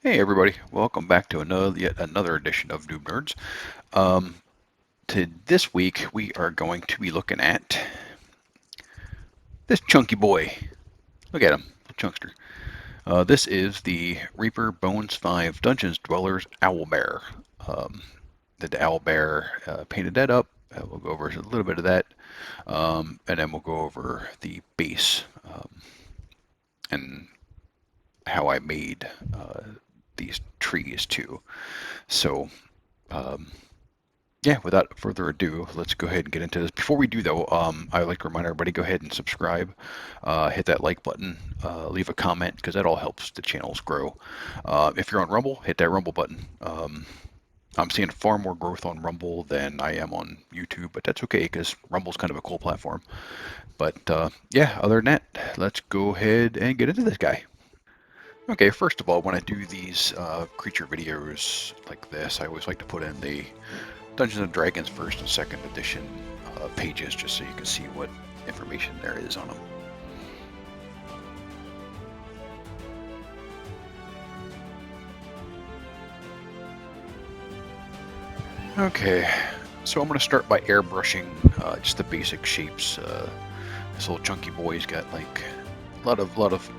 Hey everybody, welcome back to yet another edition of Noob Nerds. Um, this week we are going to be looking at this chunky boy. Look at him, chunkster. This is the Reaper Bones 5 Dungeons Dwellers Owlbear. Um, the Owlbear painted that up. We'll go over a little bit of that, and then we'll go over the base and how I made these trees too. So. Um, Yeah, without further ado, let's go ahead and get into this. Before we do, though, I would like to remind everybody, go ahead and subscribe, hit that like button, leave a comment, because that all helps the channels grow. If you're on Rumble, hit that Rumble button. I'm seeing far more growth on Rumble than I am on YouTube, but that's okay, because Rumble's kind of a cool platform. But yeah, other than that, let's go ahead and get into this guy. Okay, first of all, when I do these creature videos like this, I always like to put in the Dungeons and Dragons first and second edition pages, just so you can see what information there is on them. Okay, so I'm going to start by airbrushing just the basic shapes. This little chunky boy's got like a lot of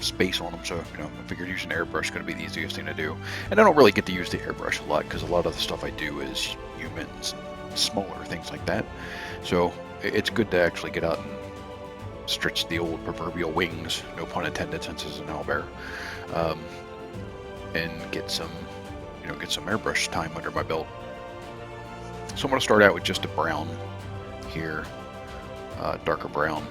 space on them, so I figured using airbrush is going to be the easiest thing to do. And I don't really get to use the airbrush a lot because a lot of the stuff I do is humans, and smaller things like that. So it's good to actually get out and stretch the old proverbial wings, no pun intended, since it's an owlbear, and get some airbrush time under my belt. So I'm going to start out with just a brown here, darker brown.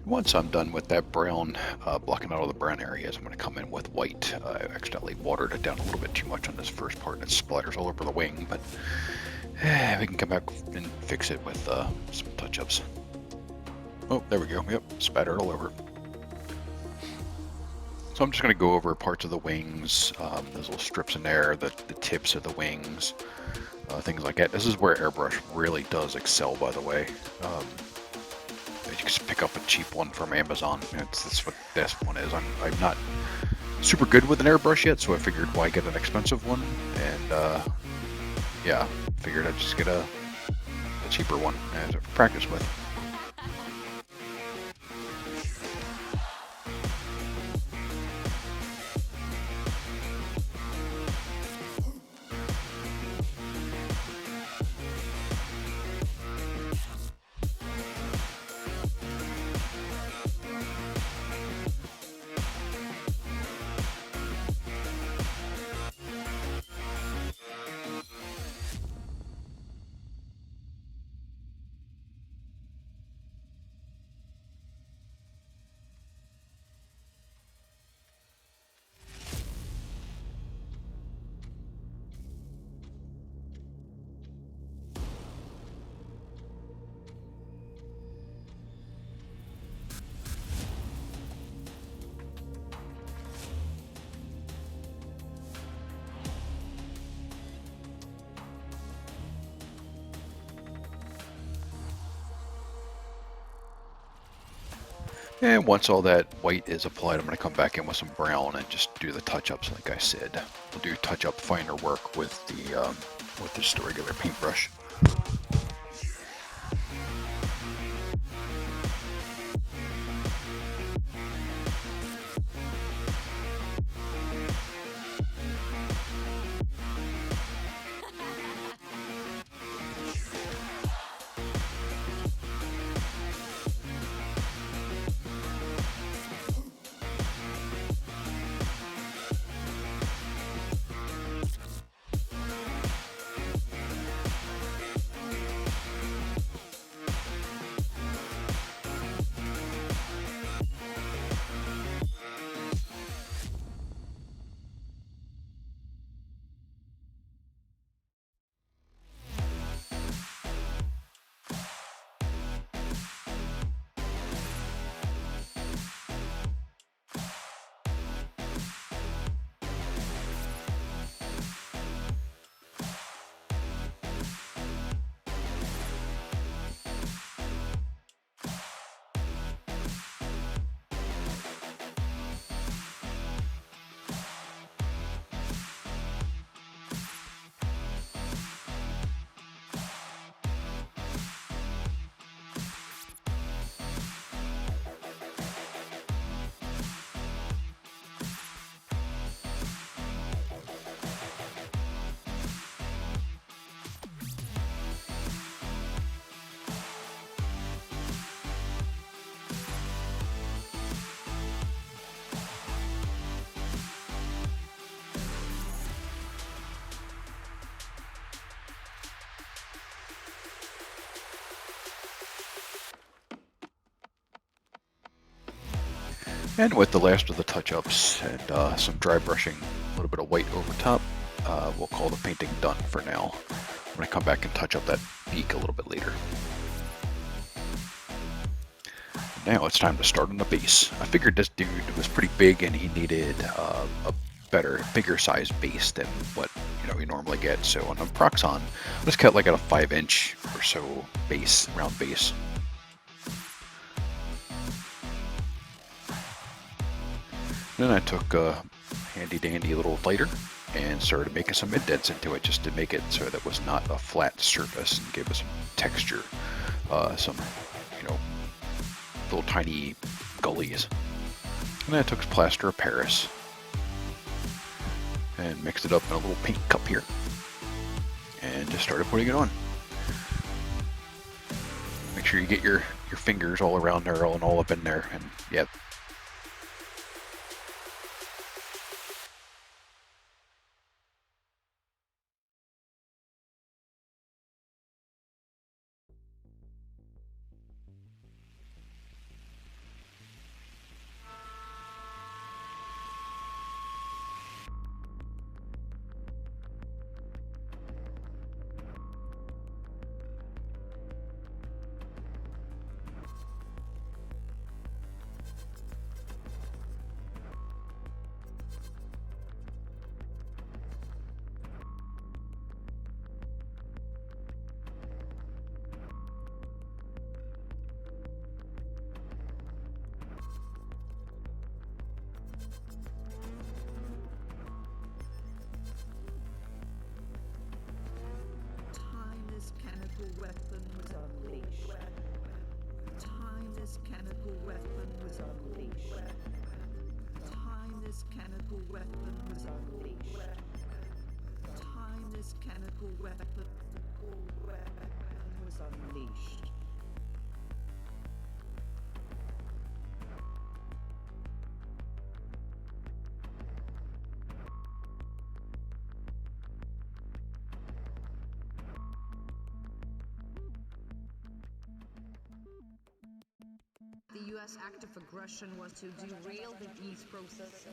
Once I'm done with that brown, blocking out all the brown areas, I'm going to come in with white. I accidentally watered it down a little bit too much on this first part, and it splatters all over the wing, but we can come back and fix it with some touch-ups. Oh, there we go. Yep, spattered all over. So I'm just going to go over parts of the wings, those little strips in there, the tips of the wings, things like that. This is where airbrush really does excel, by the way. You can just pick up a cheap one from Amazon. That's what this one is. I'm not super good with an airbrush yet, so I figured why get an expensive one, and yeah, figured I'd just get a cheaper one to practice with. And once all that white is applied, I'm going to come back in with some brown and just do the touch-ups like I said. We'll do touch-up finer work with just a regular paintbrush. And with the last of the touch-ups and some dry brushing, a little bit of white over top, we'll call the painting done for now. I'm going to come back and touch up that beak a little bit later. Now it's time to start on the base. I figured this dude was pretty big and he needed a bigger size base than what you normally get. So on the Proxon, I just cut like at a 5-inch or so base, round base. Then I took a handy dandy little lighter and started making some indents into it just to make it so that it was not a flat surface and give us some texture, some little tiny gullies. And then I took plaster of Paris and mixed it up in a little paint cup here and just started putting it on. Make sure you get your fingers all around there and all up in there, and yeah. Weapon was unleashed. Timeless chemical weapon was unleashed. Timeless chemical weapon was unleashed. Timeless chemical weapon was unleashed. The U.S. act of aggression was to derail the peace process.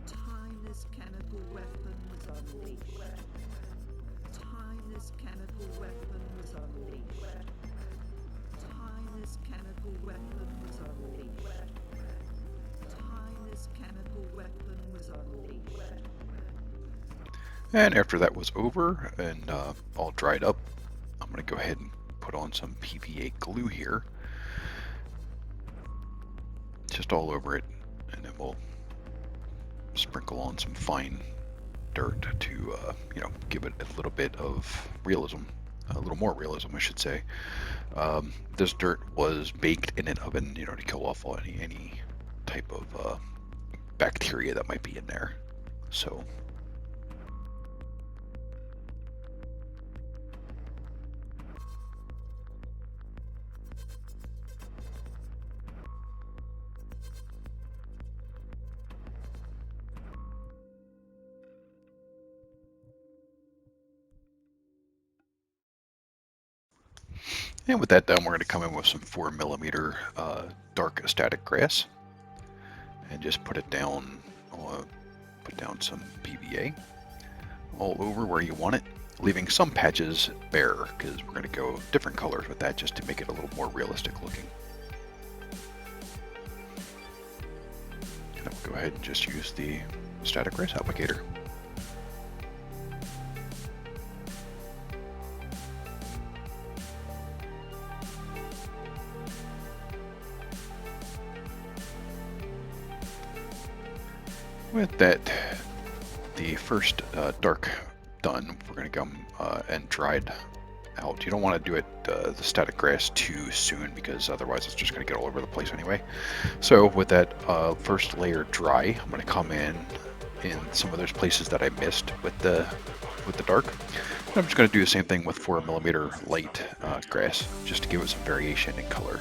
Timeless chemical weapon was unleashed. Timeless chemical weapon was unleashed. Timeless chemical weapon was unleashed. Timeless chemical weapon was unleashed. And after that was over and all dried up, I'm going to go ahead and put on some PVA glue here, just all over it, and then we'll sprinkle on some fine dirt to give it a little bit of realism, a little more realism, I should say. This dirt was baked in an oven, to kill off any type of bacteria that might be in there. So and with that done, we're going to come in with some 4mm dark static grass and just put it down, put down some PVA all over where you want it, leaving some patches bare because we're going to go different colors with that just to make it a little more realistic looking. And I'll go ahead and just use the static grass applicator. With that, the first dark done, we're going to come and dried out. You don't want to do it the static grass too soon because otherwise it's just going to get all over the place anyway. So with that first layer dry, I'm going to come in some of those places that I missed with the dark. And I'm just going to do the same thing with 4mm light grass just to give it some variation in color.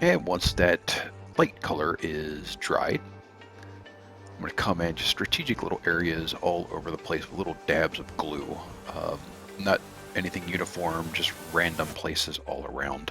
And once that light color is dried, I'm going to come in just strategic little areas all over the place with little dabs of glue. Not anything uniform, just random places all around.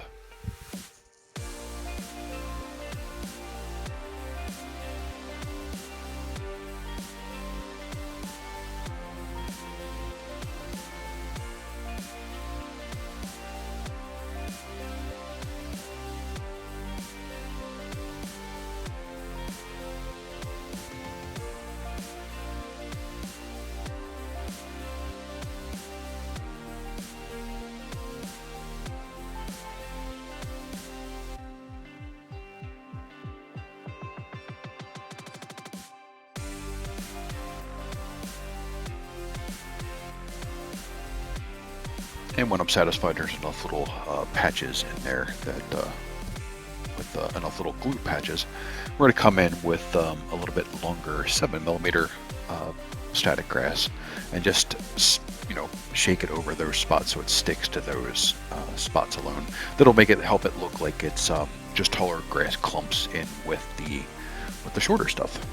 And when I'm satisfied there's enough little patches in there that with enough little glue patches, we're going to come in with a little bit longer 7mm static grass and just, you know, shake it over those spots so it sticks to those spots alone. That'll make it help it look like it's just taller grass clumps in with the shorter stuff.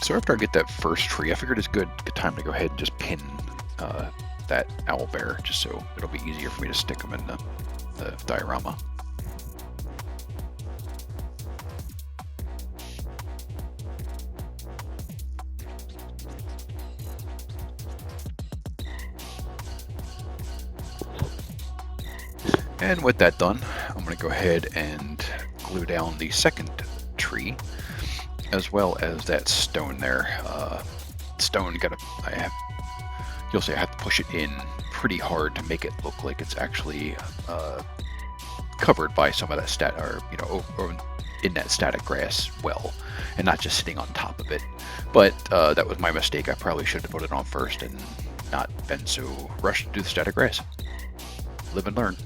So after I get that first tree, I figured it's good time to go ahead and just pin that owl bear, just so it'll be easier for me to stick them in the diorama. And with that done, I'm going to go ahead and glue down the second tree, as well as that stone there. Stone you'll see I have to push it in pretty hard to make it look like it's actually covered by some of that or in that static grass well, and not just sitting on top of it. But that was my mistake. I probably should have put it on first and not been so rushed to do the static grass. Live and learn.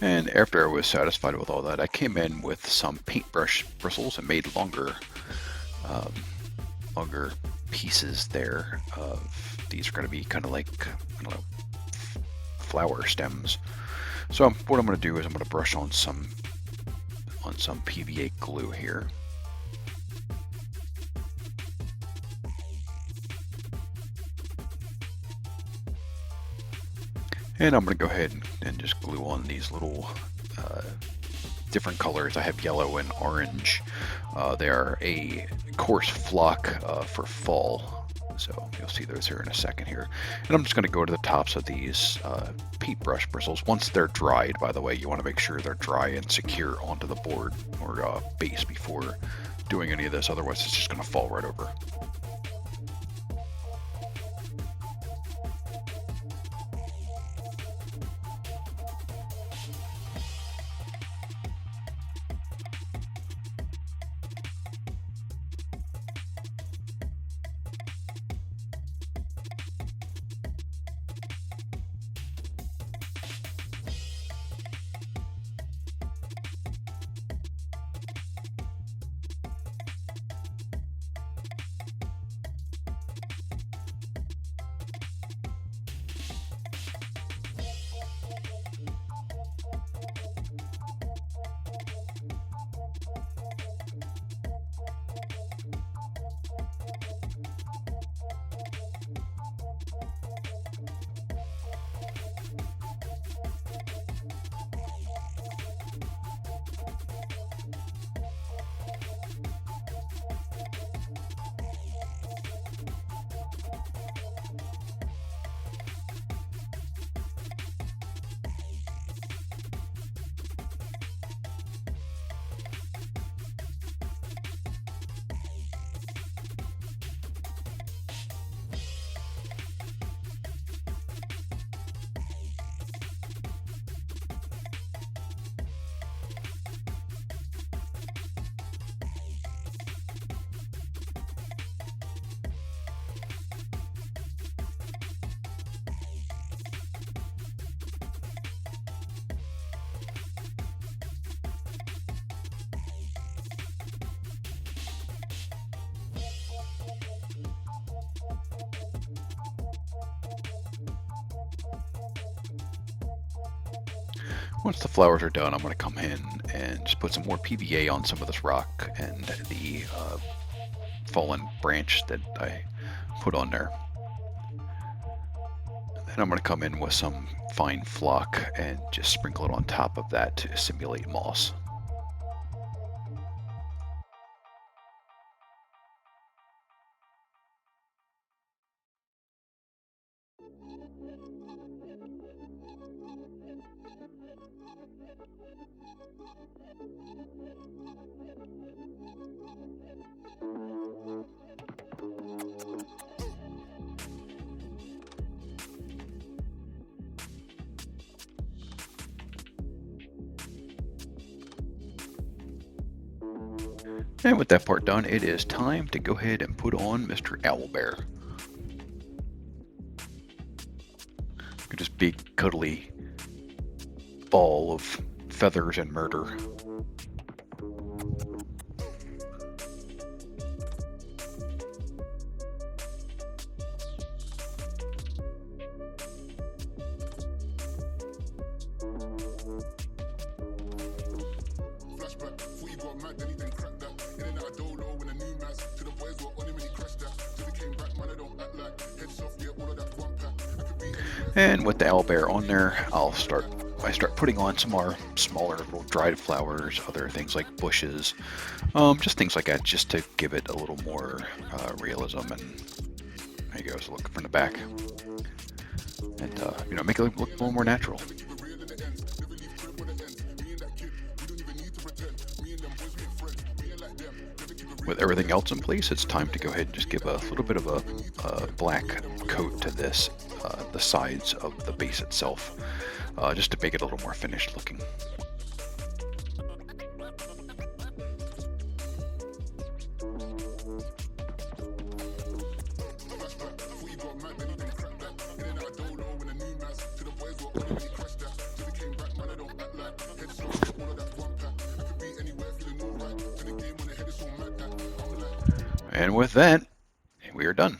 And after I was satisfied with all that, I came in with some paintbrush bristles and made longer pieces there. These are going to be kind of like, I don't know, flower stems. So what I'm going to do is I'm going to brush on some PVA glue here. And I'm going to go ahead and just glue on these little different colors. I have yellow and orange. They are a coarse flock for fall. So you'll see those here in a second here. And I'm just going to go to the tops of these paintbrush bristles. Once they're dried, by the way, you want to make sure they're dry and secure onto the board or base before doing any of this. Otherwise, it's just going to fall right over. Once the flowers are done, I'm going to come in and just put some more PVA on some of this rock and the fallen branch that I put on there. Then I'm going to come in with some fine flock and just sprinkle it on top of that to simulate moss. And with that part done, it is time to go ahead and put on Mr. Owlbear. Look at this big, cuddly ball of feathers and murder. And with the owlbear on there, I start putting on some more smaller little dried flowers, other things like bushes, just things like that, just to give it a little more realism. And there you go, so look from the back, and make it look a little more natural. With everything else in place, it's time to go ahead and just give a little bit of a black coat to this, the sides of the base itself, just to make it a little more finished looking. And with that, we are done.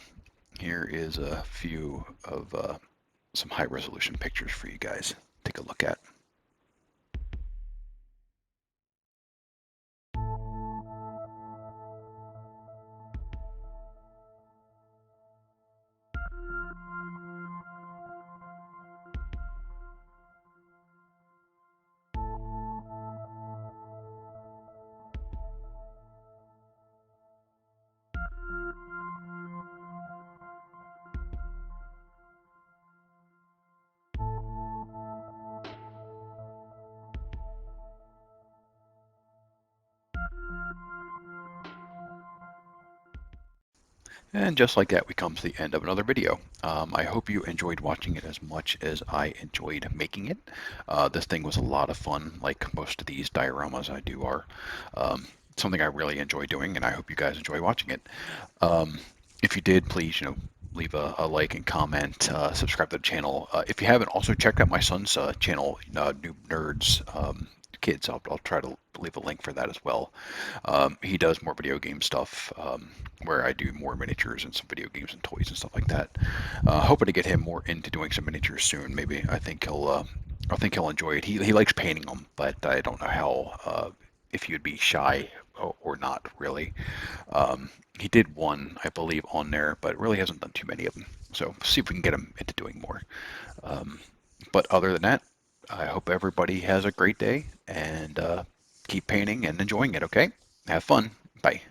Here is a few of some high resolution pictures for you guys. Take a look at. And just like that, we come to the end of another video. I hope you enjoyed watching it as much as I enjoyed making it. This thing was a lot of fun, like most of these dioramas I do are. Something I really enjoy doing, and I hope you guys enjoy watching it. Um, if you did, please, leave a like and comment, subscribe to the channel. If you haven't, also check out my son's channel, Noob Nerds Kids. I'll try to leave a link for that as well. He does more video game stuff, where I do more miniatures and some video games and toys and stuff like that. Hoping to get him more into doing some miniatures soon. Maybe I think he'll enjoy it. He likes painting them, but I don't know how if he would be shy or not really. He did one, I believe, on there, but really hasn't done too many of them. So see if we can get him into doing more. Um, but other than that, I hope everybody has a great day and keep painting and enjoying it, okay? Have fun. Bye.